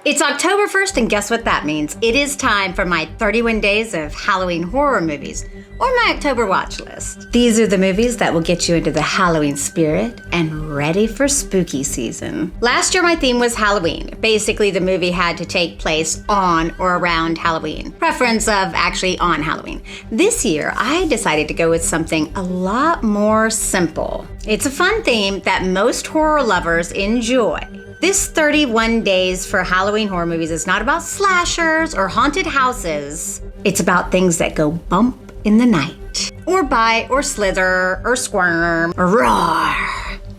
It's October 1st, and guess what that means? It is time for my 31 days of Halloween horror movies, or my October watch list. These are the movies that will get you into the Halloween spirit and ready for spooky season. Last year, my theme was Halloween. Basically, the movie had to take place on or around Halloween. Preference of actually on Halloween. This year, I decided to go with something a lot more simple. It's a fun theme that most horror lovers enjoy. This 31 days for Halloween horror movies is not about slashers or haunted houses. It's about things that go bump in the night, or bite, or slither, or squirm, or roar.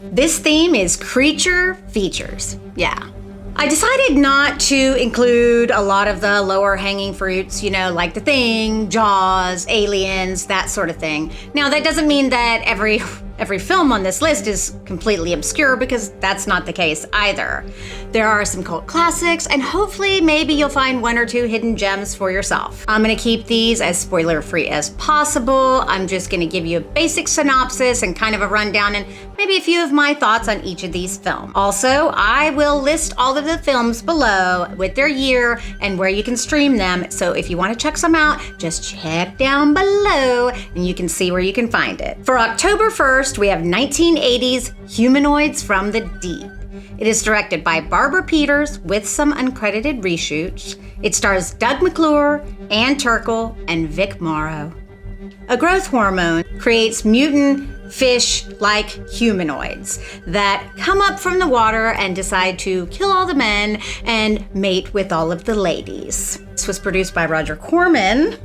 This theme is creature features. Yeah. I decided not to include a lot of the lower hanging fruits, like The Thing, Jaws, Aliens, that sort of thing. Now, that doesn't mean that every film on this list is completely obscure, because that's not the case either. There are some cult classics, and hopefully maybe you'll find one or two hidden gems for yourself. I'm gonna keep these as spoiler-free as possible. I'm just gonna give you a basic synopsis and kind of a rundown, and maybe a few of my thoughts on each of these films. Also, I will list all of the films below with their year and where you can stream them. So if you wanna check some out, just check down below and you can see where you can find it. For October 1st, we have 1980's Humanoids from the Deep. It is directed by Barbara Peters with some uncredited reshoots. It stars Doug McClure, Ann Turkle, and Vic Morrow. A growth hormone creates mutant fish-like humanoids that come up from the water and decide to kill all the men and mate with all of the ladies. This was produced by Roger Corman,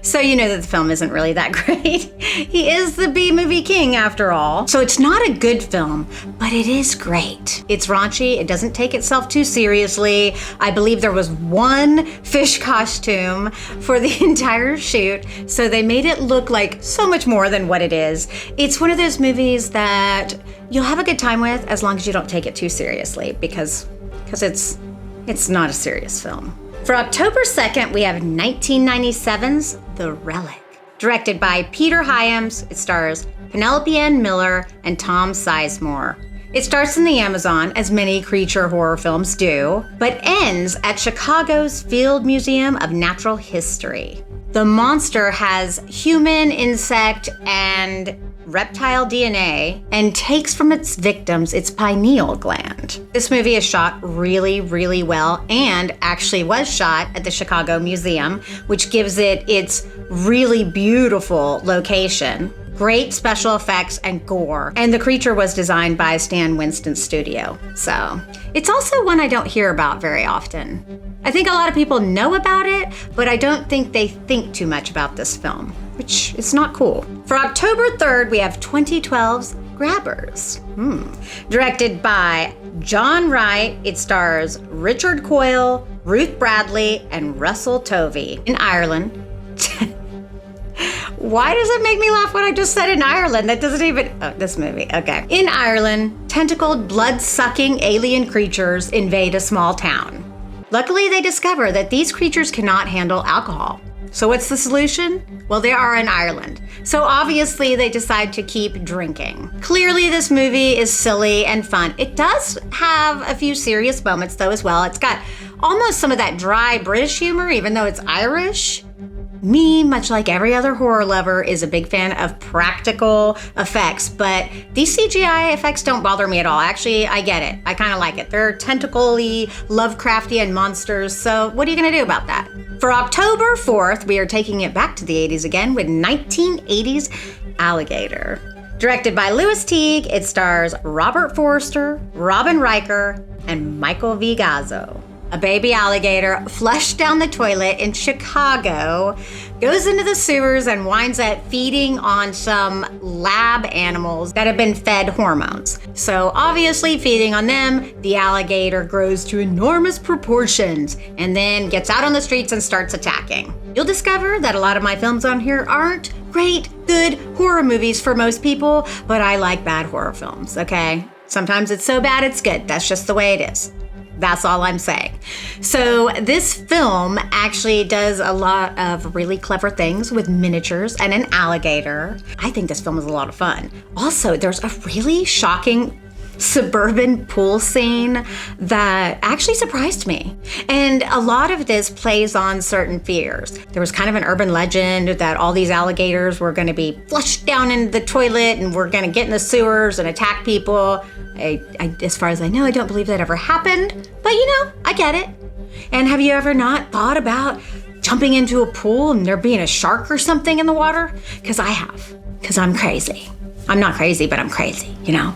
so you know that the film isn't really that great. He is the B-movie king after all. So it's not a good film, but it is great. It's raunchy, it doesn't take itself too seriously. I believe there was one fish costume for the entire shoot, so they made it look like so much more than what it is. It's one of those movies that you'll have a good time with as long as you don't take it too seriously, because it's not a serious film. For October 2nd, we have 1997's The Relic. Directed by Peter Hyams, it stars Penelope Ann Miller and Tom Sizemore. It starts in the Amazon, as many creature horror films do, but ends at Chicago's Field Museum of Natural History. The monster has human, insect, and reptile DNA and takes from its victims its pineal gland. This movie is shot really, really well, and actually was shot at the Chicago Museum, which gives it its really beautiful location. Great special effects and gore. And the creature was designed by Stan Winston's studio. So it's also one I don't hear about very often. I think a lot of people know about it, but I don't think they think too much about this film, which is not cool. For October 3rd, we have 2012's Grabbers. Directed by John Wright, it stars Richard Coyle, Ruth Bradley, and Russell Tovey. In Ireland. Why does it make me laugh when I just said in Ireland? That doesn't even, this movie, okay. In Ireland, tentacled, blood-sucking alien creatures invade a small town. Luckily, they discover that these creatures cannot handle alcohol. So what's the solution? Well, they are in Ireland. So obviously they decide to keep drinking. Clearly this movie is silly and fun. It does have a few serious moments though as well. It's got almost some of that dry British humor, even though it's Irish. Me, much like every other horror lover, is a big fan of practical effects, but these CGI effects don't bother me at all. Actually, I get it. I kind of like it. They're tentacle-y, Lovecraftian monsters, so what are you gonna do about that? For October 4th, we are taking it back to the 80s again with 1980's Alligator. Directed by Louis Teague, it stars Robert Forster, Robin Riker, and Michael V. Gazzo. A baby alligator flushed down the toilet in Chicago, goes into the sewers and winds up feeding on some lab animals that have been fed hormones. So obviously feeding on them, the alligator grows to enormous proportions and then gets out on the streets and starts attacking. You'll discover that a lot of my films on here aren't great, good horror movies for most people, but I like bad horror films, okay? Sometimes it's so bad it's good. That's just the way it is. That's all I'm saying. So this film actually does a lot of really clever things with miniatures and an alligator. I think this film is a lot of fun. Also, there's a really shocking suburban pool scene that actually surprised me. And a lot of this plays on certain fears. There was kind of an urban legend that all these alligators were going to be flushed down into the toilet and were going to get in the sewers and attack people. As far as I know, I don't believe that ever happened, but I get it. And have you ever not thought about jumping into a pool and there being a shark or something in the water? Because I have, because I'm crazy. I'm not crazy, but I'm crazy, you know.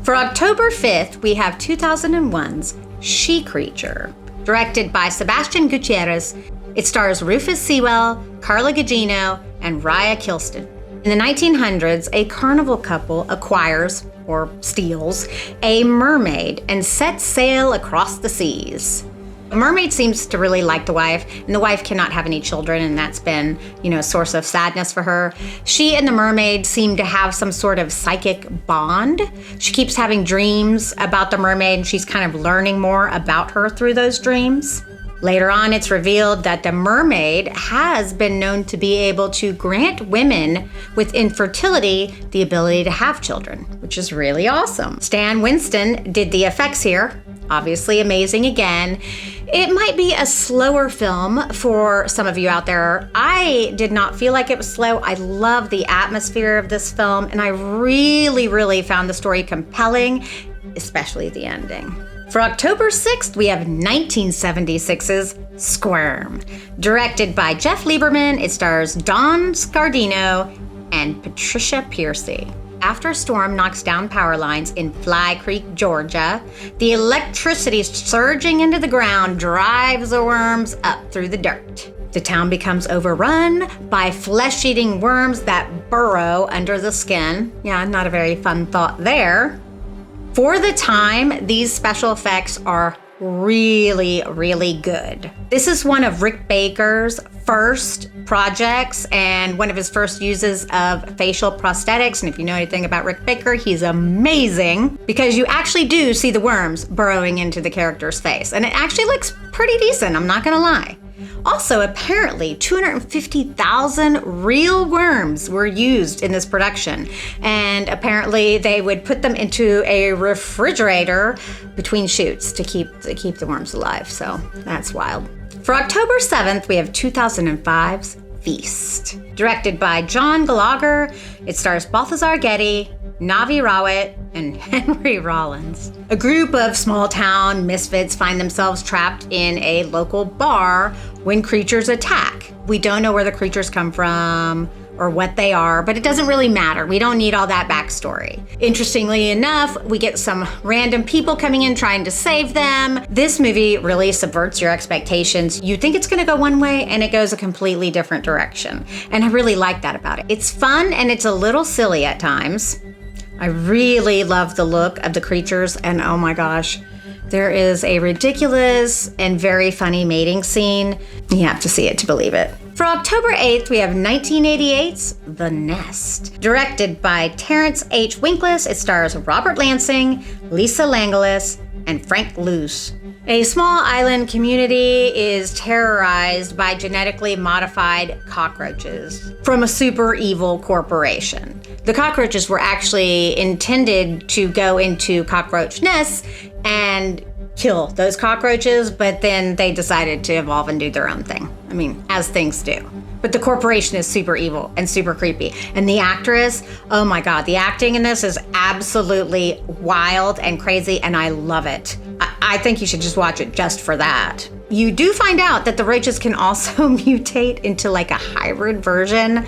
For October 5th, we have 2001's She-Creature, directed by Sebastian Gutierrez. It stars Rufus Sewell, Carla Gugino, and Raya Kilston. In the 1900s, a carnival couple acquires, or steals, a mermaid and sets sail across the seas. The mermaid seems to really like the wife, and the wife cannot have any children, and that's been, a source of sadness for her. She and the mermaid seem to have some sort of psychic bond. She keeps having dreams about the mermaid, and she's kind of learning more about her through those dreams. Later on, it's revealed that the mermaid has been known to be able to grant women with infertility the ability to have children, which is really awesome. Stan Winston did the effects here. Obviously amazing again. It might be a slower film for some of you out there. I did not feel like it was slow. I love the atmosphere of this film, and I really, really found the story compelling, especially the ending. For October 6th, we have 1976's Squirm. Directed by Jeff Lieberman, it stars Don Scardino and Patricia Piercy. After a storm knocks down power lines in Fly Creek, Georgia, the electricity surging into the ground drives the worms up through the dirt. The town becomes overrun by flesh-eating worms that burrow under the skin. Yeah, not a very fun thought there. For the time, these special effects are really, really good. This is one of Rick Baker's first projects and one of his first uses of facial prosthetics. And if you know anything about Rick Baker, he's amazing because you actually do see the worms burrowing into the character's face. And it actually looks pretty decent, I'm not gonna lie. Also, apparently, 250,000 real worms were used in this production. And apparently, they would put them into a refrigerator between shoots to keep the worms alive. So that's wild. For October 7th, we have 2005's Feast. Directed by John Gallagher, it stars Balthazar Getty, Navi Rawat, and Henry Rollins. A group of small-town misfits find themselves trapped in a local bar when creatures attack. We don't know where the creatures come from or what they are, but it doesn't really matter. We don't need all that backstory. Interestingly enough, we get some random people coming in trying to save them. This movie really subverts your expectations. You think it's gonna go one way and it goes a completely different direction. And I really like that about it. It's fun and it's a little silly at times. I really love the look of the creatures, and oh my gosh, there is a ridiculous and very funny mating scene. You have to see it to believe it. For October 8th, we have 1988's The Nest. Directed by Terrence H. Winkless, it stars Robert Lansing, Lisa Langlis, and Frank Luce. A small island community is terrorized by genetically modified cockroaches from a super evil corporation. The cockroaches were actually intended to go into cockroach nests and kill those cockroaches, but then they decided to evolve and do their own thing. I mean, as things do. But the corporation is super evil and super creepy. And the actress, oh my God, the acting in this is absolutely wild and crazy, and I love it. I think you should just watch it just for that. You do find out that the roaches can also mutate into like a hybrid version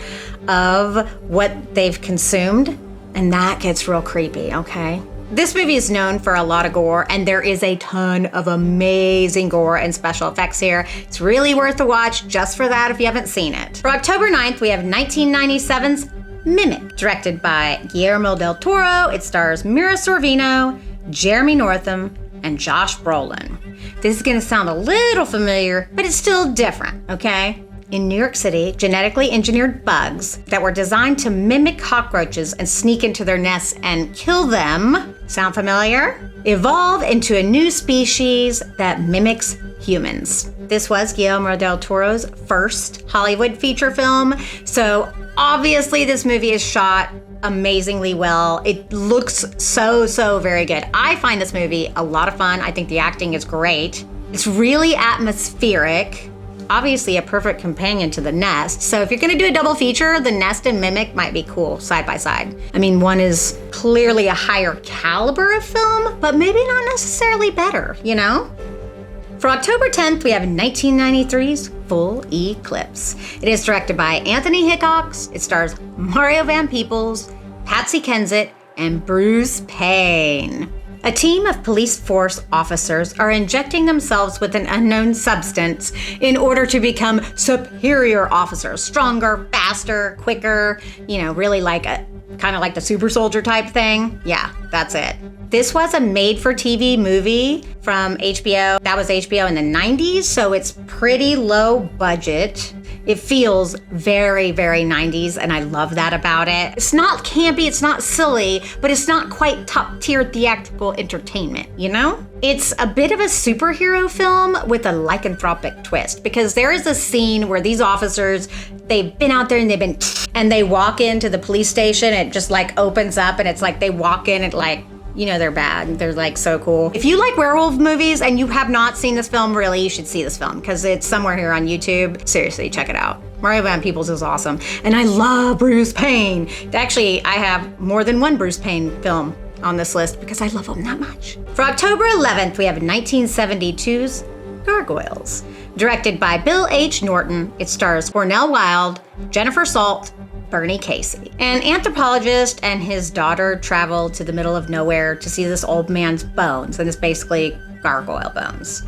of what they've consumed, and that gets real creepy, okay? This movie is known for a lot of gore, and there is a ton of amazing gore and special effects here. It's really worth a watch just for that if you haven't seen it. For October 9th, we have 1997's Mimic, directed by Guillermo del Toro. It stars Mira Sorvino, Jeremy Northam, and Josh Brolin. This is gonna sound a little familiar, but it's still different, okay? In New York City, genetically engineered bugs that were designed to mimic cockroaches and sneak into their nests and kill them, sound familiar? Evolve into a new species that mimics humans. This was Guillermo del Toro's first Hollywood feature film, so obviously this movie is shot amazingly well. It looks so very good. I find this movie a lot of fun. I think the acting is great. It's really atmospheric. Obviously a perfect companion to The Nest. So if you're gonna do a double feature, The Nest and Mimic might be cool side by side. I mean, one is clearly a higher caliber of film, but maybe not necessarily better, you know? For October 10th, we have 1993's Full Eclipse. It is directed by Anthony Hickox. It stars Mario Van Peebles, Patsy Kensit, and Bruce Payne. A team of police force officers are injecting themselves with an unknown substance in order to become superior officers, stronger, faster, quicker, you know, really like kind of like the super soldier type thing. Yeah, that's it. This was a made-for-TV movie from HBO. That was HBO in the 90s, so it's pretty low budget. It feels very 90s, and I love that about it. It's not campy, it's not silly, but it's not quite top-tier theatrical entertainment, you know? It's a bit of a superhero film with a lycanthropic twist, because there is a scene where these officers, they've been out there and they walk into the police station, it just like opens up, and it's like they walk in and like, you know, they're bad. They're like so cool. If you like werewolf movies and you have not seen this film, really, you should see this film because it's somewhere here on YouTube. Seriously, check it out. Mario Van Peebles is awesome. And I love Bruce Payne. Actually, I have more than one Bruce Payne film on this list because I love him that much. For October 11th, we have 1972's Gargoyles. Directed by Bill H. Norton, it stars Cornell Wilde, Jennifer Salt, Bernie Casey. An anthropologist and his daughter travel to the middle of nowhere to see this old man's bones, and it's basically gargoyle bones.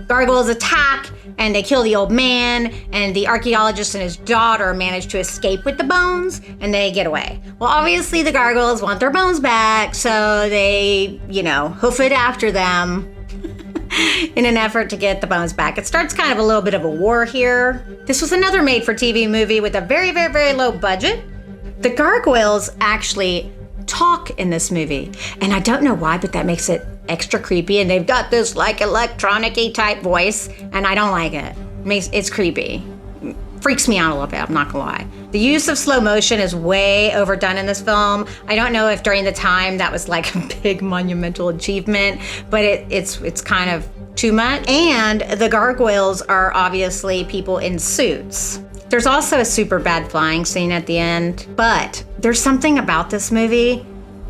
Gargoyles attack and they kill the old man, and the archaeologist and his daughter manage to escape with the bones and they get away. Well, obviously the gargoyles want their bones back, so they, you know, hoof it after them in an effort to get the bones back. It starts kind of a little bit of a war here. This was another made-for-TV movie with a very low budget. The gargoyles actually talk in this movie, and I don't know why, but that makes it extra creepy, and they've got this like electronic-y type voice, and I don't like it. It's creepy. Freaks me out a little bit, I'm not gonna lie. The use of slow motion is way overdone in this film. I don't know if during the time that was like a big monumental achievement, but it's kind of too much. And the gargoyles are obviously people in suits. There's also a super bad flying scene at the end, but there's something about this movie.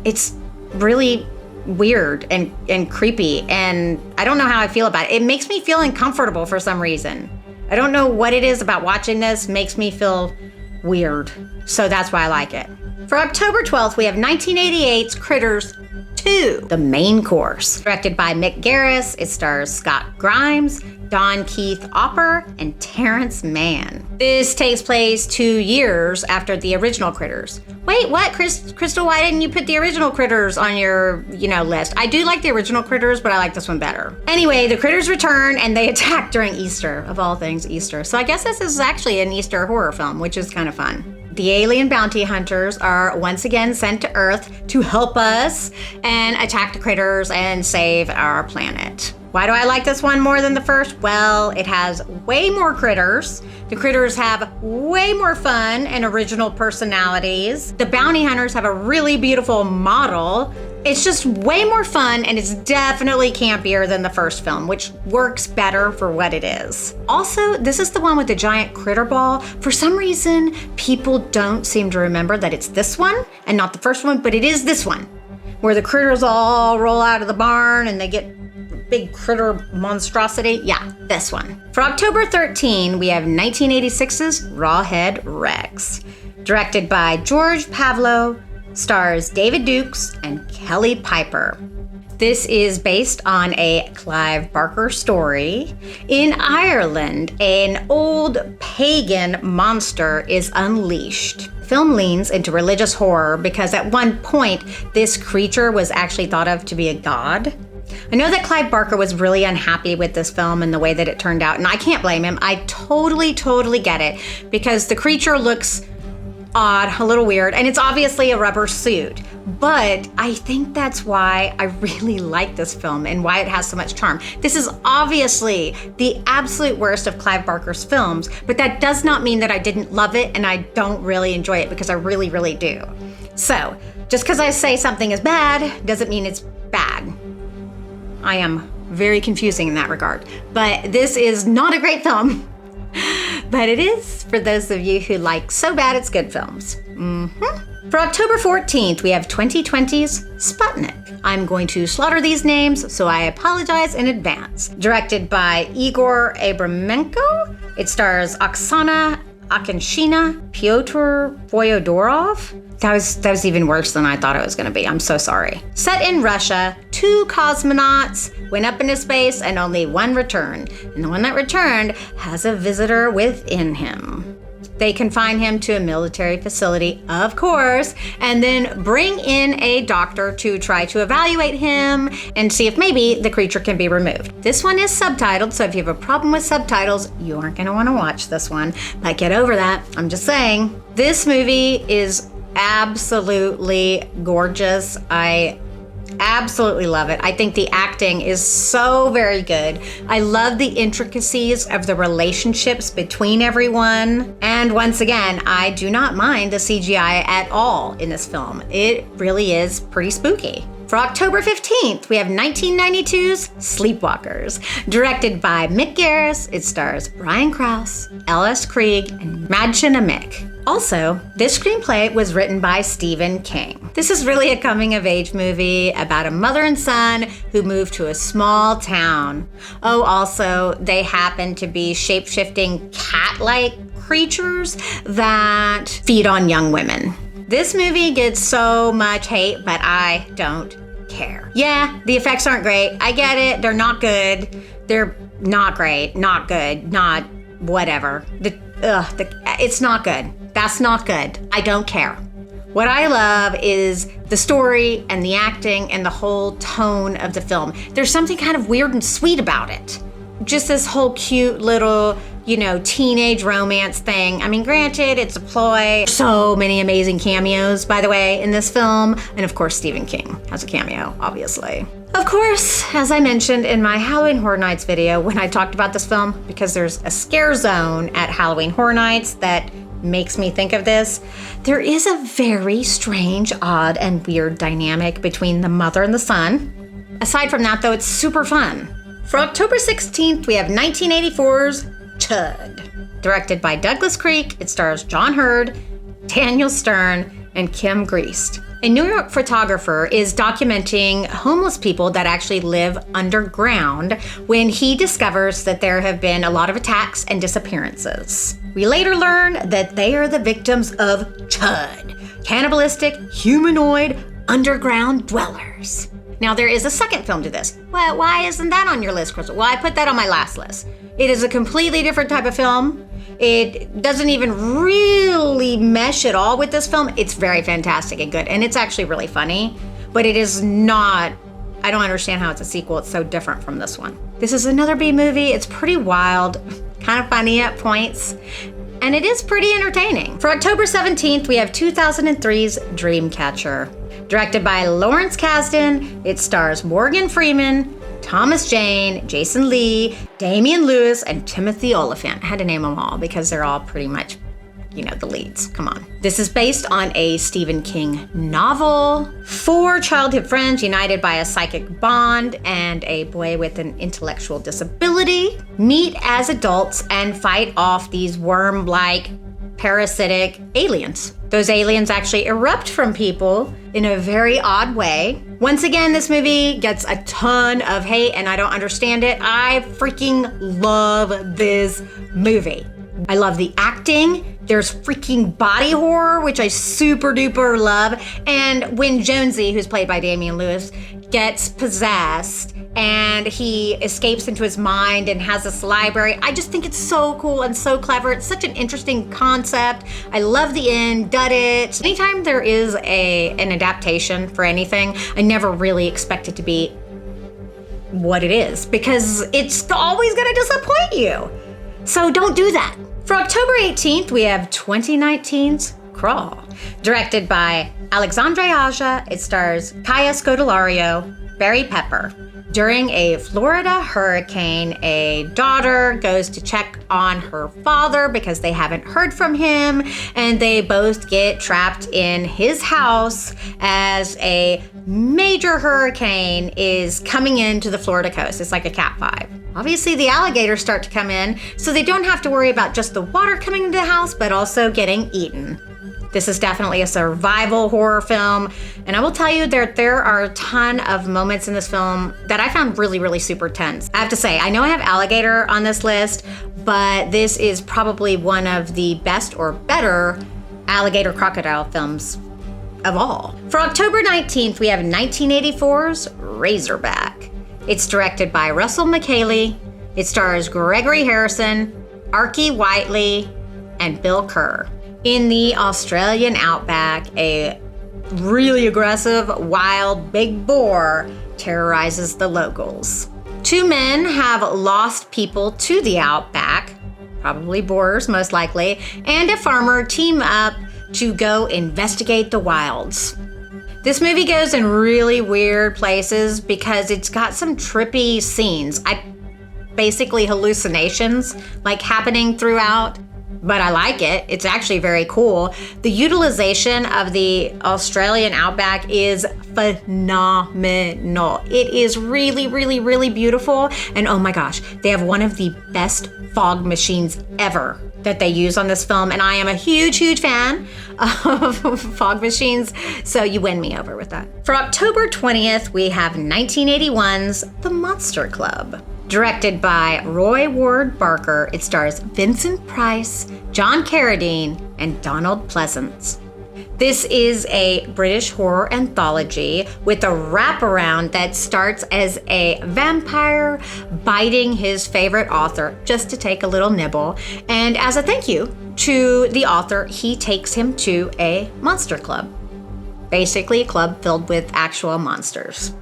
It's really weird and creepy, and I don't know how I feel about it. It makes me feel uncomfortable for some reason. I don't know what it is about watching this, makes me feel weird. So that's why I like it. For October 12th, we have 1988's Critters 2, The Main Course. Directed by Mick Garris, it stars Scott Grimes, Don Keith Opper, and Terrence Mann. This takes place 2 years after the original Critters. Wait, what? Crystal, why didn't you put the original Critters on your, list? I do like the original Critters, but I like this one better. Anyway, the Critters return and they attack during Easter, of all things Easter. So I guess this is actually an Easter horror film, which is kind of fun. The alien bounty hunters are once again sent to Earth to help us and attack the critters and save our planet. Why do I like this one more than the first? Well, it has way more critters. The critters have way more fun and original personalities. The bounty hunters have a really beautiful model. It's just way more fun, and it's definitely campier than the first film, which works better for what it is. Also, this is the one with the giant critter ball. For some reason, people don't seem to remember that it's this one and not the first one, but it is this one, where the critters all roll out of the barn and they get big critter monstrosity. Yeah, this one. For October 13, we have 1986's Rawhead Rex. Directed by George Pavlo, stars David Dukes and Kelly Piper. This is based on a Clive Barker story. In Ireland, an old pagan monster is unleashed. The film leans into religious horror because at one point, this creature was actually thought of to be a god. I know that Clive Barker was really unhappy with this film and the way that it turned out, and I can't blame him. I totally get it, because the creature looks odd, a little weird, and it's obviously a rubber suit. But I think that's why I really like this film and why it has so much charm. This is obviously the absolute worst of Clive Barker's films, but that does not mean that I didn't love it and I don't really enjoy it, because I really do. So, just because I say something is bad doesn't mean it's bad. I am very confusing in that regard. But this is not a great film. But it is for those of you who like so bad it's good films. For October 14th, we have 2020's Sputnik. I'm going to slaughter these names, so I apologize in advance. Directed by Igor Abramenko. It stars Oksana Akinshina, Pyotr Voyodorov. That was even worse than I thought it was going to be. I'm so sorry. Set in Russia, 2 cosmonauts went up into space and only one returned. And the one that returned has a visitor within him. They confine him to a military facility, of course, and then bring in a doctor to try to evaluate him and see if maybe the creature can be removed. This one is subtitled, so if you have a problem with subtitles, you aren't going to want to watch this one. But get over that. I'm just saying. This movie is absolutely gorgeous. I absolutely love it. I think the acting is so very good. I love the intricacies of the relationships between everyone. And once again, I do not mind the CGI at all in this film. It really is pretty spooky. For October 15th, we have 1992's Sleepwalkers. Directed by Mick Garris, it stars Brian Krause, L.S. Krieg, and Madchen Amick. Also, this screenplay was written by Stephen King. This is really a coming-of-age movie about a mother and son who move to a small town. Oh, also, they happen to be shape-shifting cat-like creatures that feed on young women. This movie gets so much hate, but I don't care. Yeah, the effects aren't great. I get it. They're not good. They're not great, not good, not whatever. It's not good. That's not good. I don't care. What I love is the story and the acting and the whole tone of the film. There's something kind of weird and sweet about it. Just this whole cute little, teenage romance thing. I mean, granted, it's a ploy. So many amazing cameos, by the way, in this film. And of course, Stephen King has a cameo, obviously. Of course, as I mentioned in my Halloween Horror Nights video when I talked about this film, because there's a scare zone at Halloween Horror Nights that makes me think of this, there is a very strange, odd, and weird dynamic between the mother and the son. Aside from that, though, it's super fun. For October 16th, we have 1984's C.H.U.D. Directed by Douglas Creek, it stars John Hurd, Daniel Stern, and Kim Greist. A New York photographer is documenting homeless people that actually live underground when he discovers that there have been a lot of attacks and disappearances. We later learn that they are the victims of C.H.U.D, cannibalistic, humanoid, underground dwellers. Now, there is a second film to this. Well, why isn't that on your list, Crystal? Well, I put that on my last list. It is a completely different type of film. It doesn't even really mesh at all with this film. It's very fantastic and good, and it's actually really funny, but it is not, I don't understand how it's a sequel. It's so different from this one. This is another B movie. It's pretty wild, kind of funny at points, and it is pretty entertaining. For October 17th, we have 2003's Dreamcatcher. Directed by Lawrence Kasdan, it stars Morgan Freeman, Thomas Jane, Jason Lee, Damian Lewis, and Timothy Olyphant. I had to name them all because they're all pretty much, the leads. Come on. This is based on a Stephen King novel. 4 childhood friends united by a psychic bond and a boy with an intellectual disability meet as adults and fight off these worm-like parasitic aliens. Those aliens actually erupt from people in a very odd way. Once again, this movie gets a ton of hate and I don't understand it. I freaking love this movie. I love the acting. There's freaking body horror, which I super duper love. And when Jonesy, who's played by Damian Lewis, gets possessed and he escapes into his mind and has this library, I just think it's so cool and so clever. It's such an interesting concept. I love the end, dud it. Anytime there is an adaptation for anything, I never really expect it to be what it is because it's always gonna disappoint you. So don't do that. For October 18th, we have 2019's Crawl. Directed by Alexandre Aja, it stars Kaya Scodelario, Barry Pepper. During a Florida hurricane, a daughter goes to check on her father because they haven't heard from him, and they both get trapped in his house as a major hurricane is coming into the Florida coast. It's like a Cat 5. Obviously, the alligators start to come in, so they don't have to worry about just the water coming into the house, but also getting eaten. This is definitely a survival horror film, and I will tell you there are a ton of moments in this film that I found really, really super tense. I have to say, I know I have Alligator on this list, but this is probably one of the best or better alligator crocodile films of all. For October 19th, we have 1984's Razorback. It's directed by Russell McKaylee. It stars Gregory Harrison, Archie Whiteley, and Bill Kerr. In the Australian outback, a really aggressive, wild, big boar terrorizes the locals. Two men have lost people to the outback, probably boars most likely, and a farmer team up to go investigate the wilds. This movie goes in really weird places because it's got some trippy scenes. Basically hallucinations like happening throughout. But I like it. It's actually very cool. The utilization of the Australian outback is phenomenal. It is really, really, really beautiful. And oh my gosh, they have one of the best fog machines ever that they use on this film. And I am a huge, huge fan of fog machines. So you win me over with that. For October 20th, we have 1981's The Monster Club. Directed by Roy Ward Barker, it stars Vincent Price, John Carradine, and Donald Pleasance. This is a British horror anthology with a wraparound that starts as a vampire biting his favorite author just to take a little nibble. And as a thank you to the author, he takes him to a monster club. Basically a club filled with actual monsters.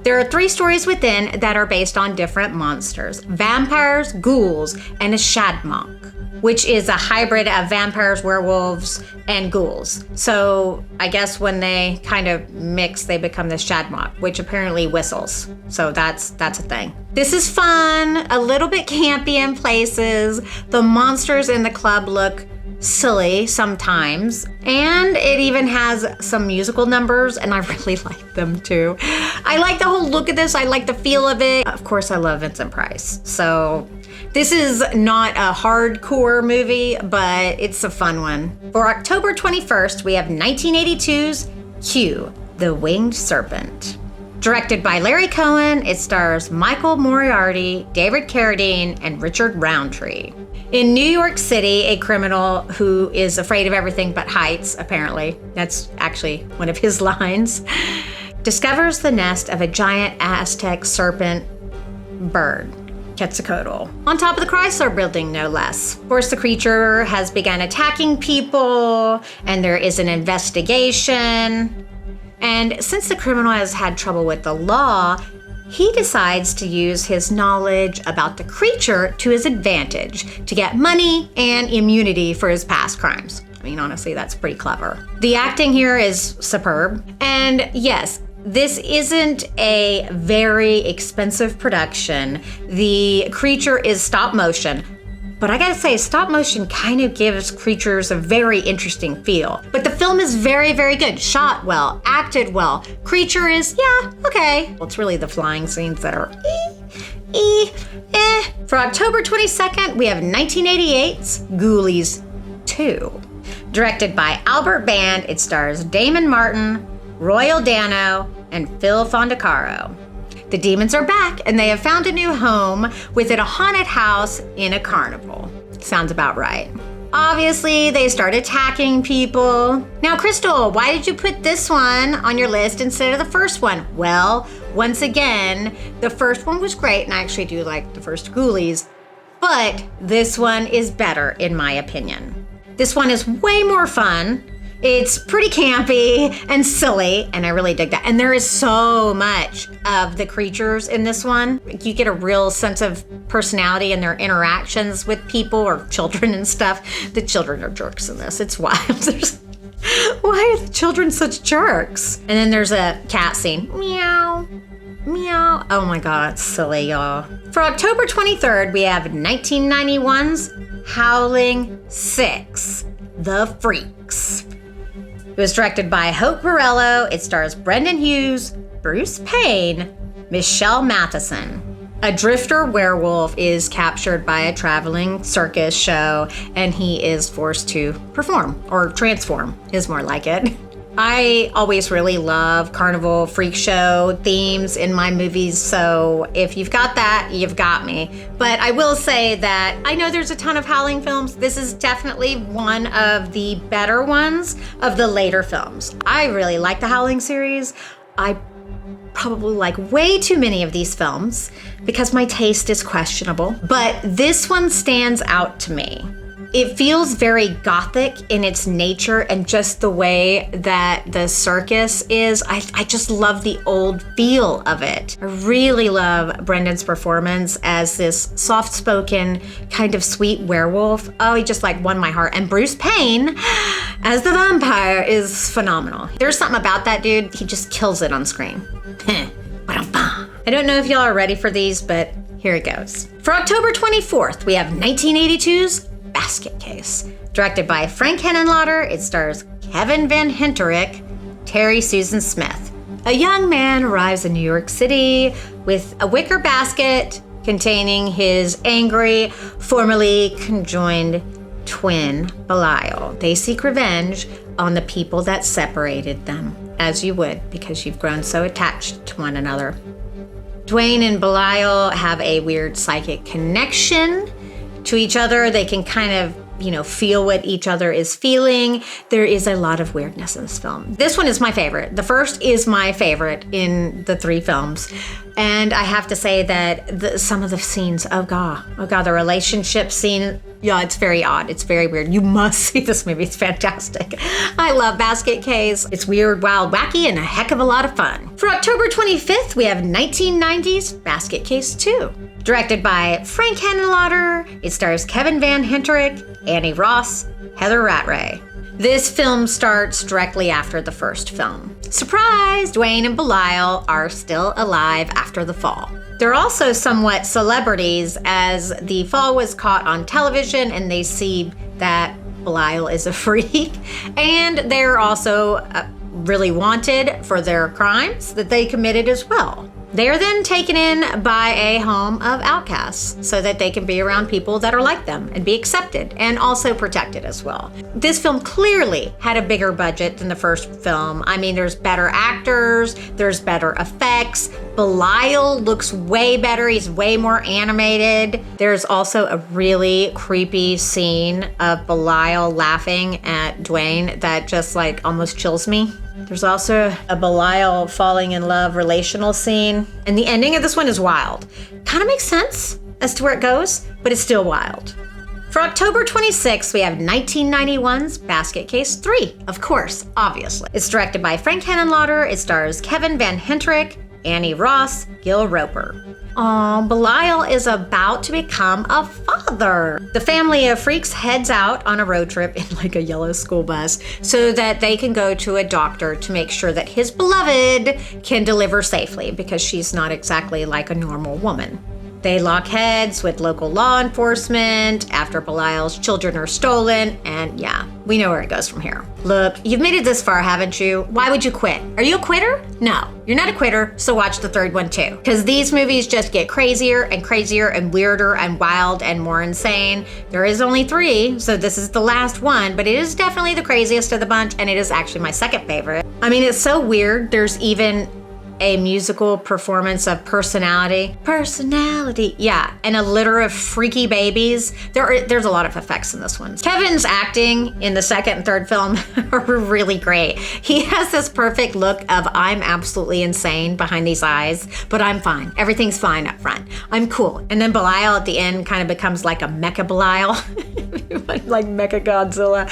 There are 3 stories within that are based on different monsters: vampires, ghouls, and a shadmonk, which is a hybrid of vampires, werewolves, and ghouls. So I guess when they kind of mix, they become the shadmonk, which apparently whistles. So that's a thing. This is fun, a little bit campy in places. The monsters in the club look silly sometimes, and it even has some musical numbers, and I really like them too. I like the whole look of this. I like the feel of it. Of course, I love Vincent Price. So this is not a hardcore movie, but it's a fun one. For October 21st, we have 1982's Q, The Winged Serpent. Directed by Larry Cohen, it stars Michael Moriarty, David Carradine, and Richard Roundtree. In New York City, a criminal who is afraid of everything but heights, apparently, that's actually one of his lines, discovers the nest of a giant Aztec serpent bird, Quetzalcoatl, on top of the Chrysler Building, no less. Of course, the creature has begun attacking people, and there is an investigation. And since the criminal has had trouble with the law, he decides to use his knowledge about the creature to his advantage to get money and immunity for his past crimes. I mean, honestly, that's pretty clever. The acting here is superb. And yes, this isn't a very expensive production. The creature is stop motion. But I gotta say, stop motion kind of gives creatures a very interesting feel. But the film is very, very good. Shot well, acted well. Creature is, yeah, okay. Well, it's really the flying scenes that are eh. For October 22nd, we have 1988's Ghoulies II. Directed by Albert Band, it stars Damon Martin, Royal Dano, and Phil Fondacaro. The demons are back, and they have found a new home within a haunted house in a carnival. Sounds about right. Obviously, they start attacking people. Now, Crystal, why did you put this one on your list instead of the first one? Well, once again, the first one was great, and I actually do like the first Ghoulies, but this one is better, in my opinion. This one is way more fun. It's pretty campy and silly, and I really dig that. And there is so much of the creatures in this one. You get a real sense of personality in their interactions with people or children and stuff. The children are jerks in this. It's wild. There's Why are the children such jerks? And then there's a cat scene. Meow. Meow. Oh my God, it's silly, y'all. For October 23rd, we have 1991's Howling VI, The Freaks. It was directed by Hope Borello. It stars Brendan Hughes, Bruce Payne, Michelle Matheson. A drifter werewolf is captured by a traveling circus show, and he is forced to perform, or transform is more like it. I always really love carnival freak show themes in my movies, so if you've got that, you've got me. But I will say that I know there's a ton of Howling films. This is definitely one of the better ones of the later films. I really like the Howling series. I probably like way too many of these films because my taste is questionable, but this one stands out to me. It feels very gothic in its nature and just the way that the circus is. I just love the old feel of it. I really love Brendan's performance as this soft-spoken, kind of sweet werewolf. Oh, he just like won my heart. And Bruce Payne as the vampire is phenomenal. There's something about that dude. He just kills it on screen. I don't know if y'all are ready for these, but here it goes. For October 24th, we have 1982's Basket Case. Directed by Frank Henenlotter, it stars Kevin Van Henterick, Terry Susan Smith. A young man arrives in New York City with a wicker basket containing his angry, formerly conjoined twin, Belial. They seek revenge on the people that separated them, as you would, because you've grown so attached to one another. Dwayne and Belial have a weird psychic connection to each other. They can kind of, feel what each other is feeling. There is a lot of weirdness in this film. This one is my favorite. The first is my favorite in the three films. And I have to say that some of the scenes, oh God, the relationship scene, yeah, it's very odd. It's very weird. You must see this movie. It's fantastic. I love Basket Case. It's weird, wild, wacky, and a heck of a lot of fun. For October 25th, we have 1990's Basket Case 2. Directed by Frank Henenlotter, it stars Kevin Van Henterick, Annie Ross, Heather Rattray. This film starts directly after the first film. Surprise! Dwayne and Belial are still alive after the fall. They're also somewhat celebrities as the fall was caught on television and they see that Belial is a freak, and they're also really wanted for their crimes that they committed as well. They are then taken in by a home of outcasts so that they can be around people that are like them and be accepted and also protected as well. This film clearly had a bigger budget than the first film. I mean, there's better actors, there's better effects. Belial looks way better. He's way more animated. There's also a really creepy scene of Belial laughing at Dwayne that just like almost chills me. There's also a Belial falling in love relational scene. And the ending of this one is wild. Kind of makes sense as to where it goes, but it's still wild. For October 26th, we have 1991's Basket Case 3, of course, obviously. It's directed by Frank Henenlotter. It stars Kevin Van Henterick, Annie Ross, Gil Roper. Belial is about to become a father. The family of freaks heads out on a road trip in like a yellow school bus so that they can go to a doctor to make sure that his beloved can deliver safely because she's not exactly like a normal woman. They lock heads with local law enforcement after Belial's children are stolen, and yeah, we know where it goes from here. Look, you've made it this far, haven't you? Why would you quit? Are you a quitter? No, you're not a quitter, so watch the third one too. Because these movies just get crazier and crazier and weirder and wild and more insane. There is only 3, so this is the last one, but it is definitely the craziest of the bunch, and it is actually my second favorite. I mean, it's so weird. There's even a musical performance of Personality, yeah, and a litter of freaky babies. There's a lot of effects in this one. Kevin's acting in the second and third film are really great. He has this perfect look of I'm absolutely insane behind these eyes, but I'm fine. Everything's fine up front. I'm cool. And then Belial at the end kind of becomes like a Mecha Belial, like Mecha Godzilla.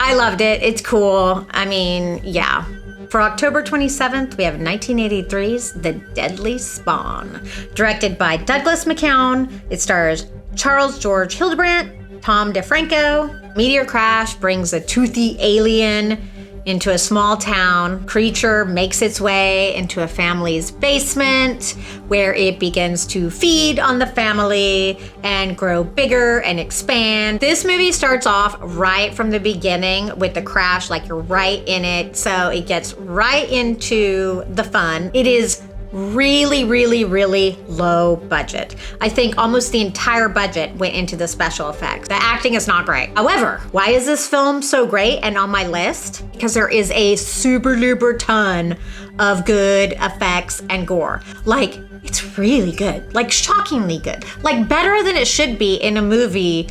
I loved it. It's cool. I mean, yeah. For October 27th, we have 1983's The Deadly Spawn. Directed by Douglas McKeown, it stars Charles George Hildebrandt, Tom DeFranco. Meteor crash brings a toothy alien into a small town. Creature makes its way into a family's basement where it begins to feed on the family and grow bigger and expand. This movie starts off right from the beginning with the crash, like you're right in it. So it gets right into the fun. It is really, really, really low budget. I think almost the entire budget went into the special effects. The acting is not great. However, why is this film so great and on my list? Because there is a super duper ton of good effects and gore. Like, it's really good. Like, shockingly good. Like, better than it should be in a movie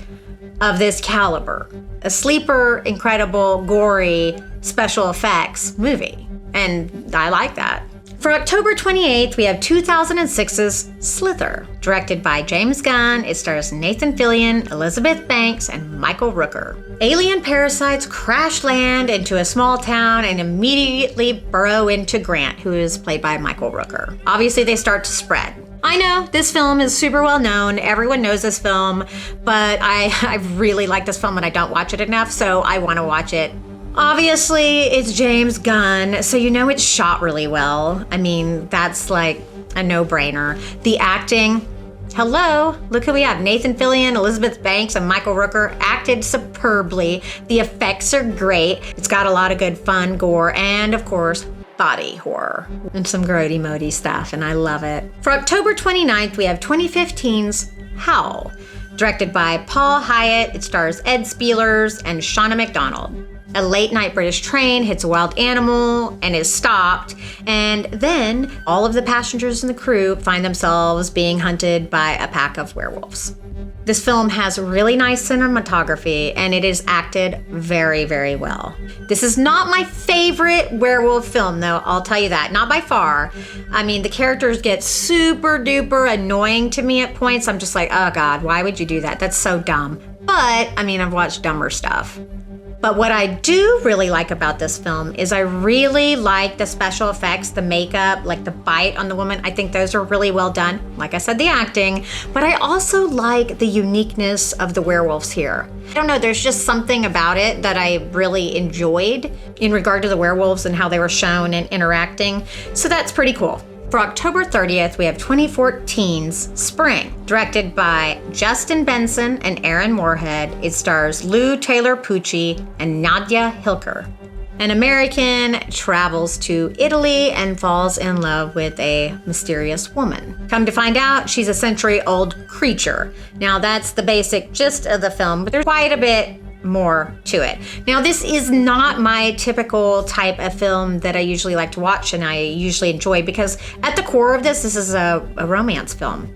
of this caliber. A sleeper, incredible, gory, special effects movie. And I like that. For October 28th, we have 2006's Slither, directed by James Gunn. It stars Nathan Fillion, Elizabeth Banks, and Michael Rooker. Alien parasites crash land into a small town and immediately burrow into Grant, who is played by Michael Rooker. Obviously, they start to spread. I know this film is super well known. Everyone knows this film, but I really like this film and I don't watch it enough, so I want to watch it. Obviously, it's James Gunn, so you know it's shot really well. I mean, that's like a no-brainer. The acting, hello, look who we have. Nathan Fillion, Elizabeth Banks, and Michael Rooker acted superbly. The effects are great. It's got a lot of good fun, gore, and of course, body horror and some grody mody stuff, and I love it. For October 29th, we have 2015's Howl, directed by Paul Hyatt. It stars Ed Spielers and Shauna McDonald. A late-night British train hits a wild animal and is stopped, and then all of the passengers and the crew find themselves being hunted by a pack of werewolves. This film has really nice cinematography, and it is acted very, very well. This is not my favorite werewolf film, though, I'll tell you that. Not by far. I mean, the characters get super duper annoying to me at points. I'm just like, oh God, why would you do that? That's so dumb. But, I mean, I've watched dumber stuff. But what I do really like about this film is I really like the special effects, the makeup, like the bite on the woman. I think those are really well done. Like I said, the acting, but I also like the uniqueness of the werewolves here. I don't know, there's just something about it that I really enjoyed in regard to the werewolves and how they were shown and interacting. So that's pretty cool. For October 30th, we have 2014's Spring, directed by Justin Benson and Aaron Moorhead. It stars Lou Taylor Pucci and Nadia Hilker. An American travels to Italy and falls in love with a mysterious woman. Come to find out, she's a century-old creature. Now, that's the basic gist of the film, but there's quite a bit more to it. Now, this is not my typical type of film that I usually like to watch and I usually enjoy, because at the core of this is a romance film.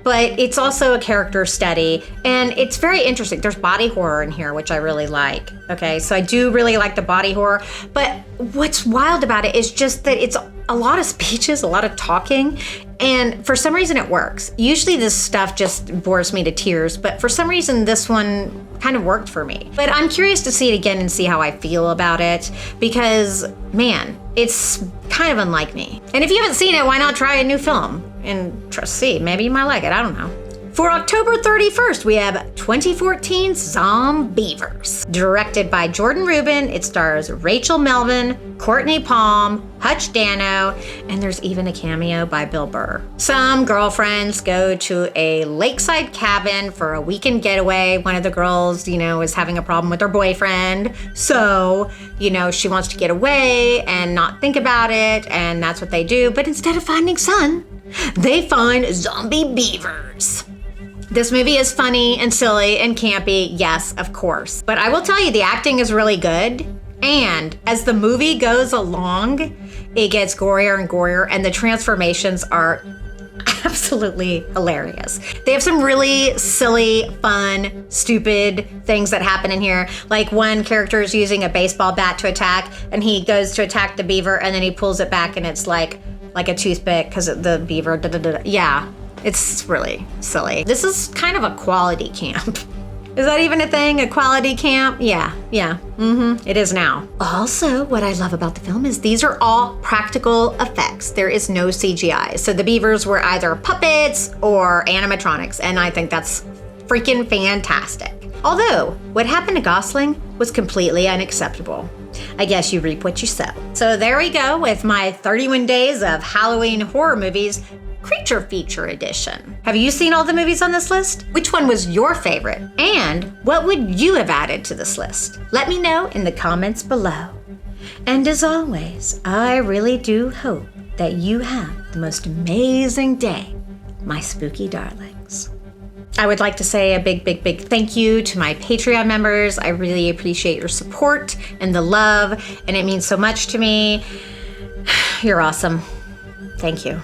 But it's also a character study, and it's very interesting. There's body horror in here, which I really like. Okay, so I do really like the body horror, but what's wild about it is just that it's a lot of speeches, a lot of talking, and for some reason it works. Usually this stuff just bores me to tears, but for some reason this one kind of worked for me. But I'm curious to see it again and see how I feel about it, because man, it's kind of unlike me. And if you haven't seen it, why not try a new film and see, maybe you might like it, I don't know. For October 31st, we have 2014's Zombeavers. Directed by Jordan Rubin, it stars Rachel Melvin, Courtney Palm, Hutch Dano, and there's even a cameo by Bill Burr. Some girlfriends go to a lakeside cabin for a weekend getaway. One of the girls, is having a problem with her boyfriend. So, she wants to get away and not think about it, and that's what they do. But instead of finding sun, they find zombie beavers. This movie is funny and silly and campy, yes, of course. But I will tell you, the acting is really good. And as the movie goes along, it gets gorier and gorier, and the transformations are absolutely hilarious. They have some really silly, fun, stupid things that happen in here. Like one character is using a baseball bat to attack, and he goes to attack the beaver, and then he pulls it back, and it's like a toothpick because the beaver, Yeah. It's really silly. This is kind of a quality camp. Is that even a thing? A quality camp? Yeah. It is now. Also, what I love about the film is these are all practical effects. There is no CGI. So the beavers were either puppets or animatronics, and I think that's freaking fantastic. Although, what happened to Gosling was completely unacceptable. I guess you reap what you sow. So there we go with my 31 days of Halloween horror movies, Creature Feature Edition. Have you seen all the movies on this list? Which one was your favorite? And what would you have added to this list? Let me know in the comments below. And as always, I really do hope that you have the most amazing day, my spooky darlings. I would like to say a big thank you to my Patreon members. I really appreciate your support and the love, and it means so much to me. You're awesome. Thank you.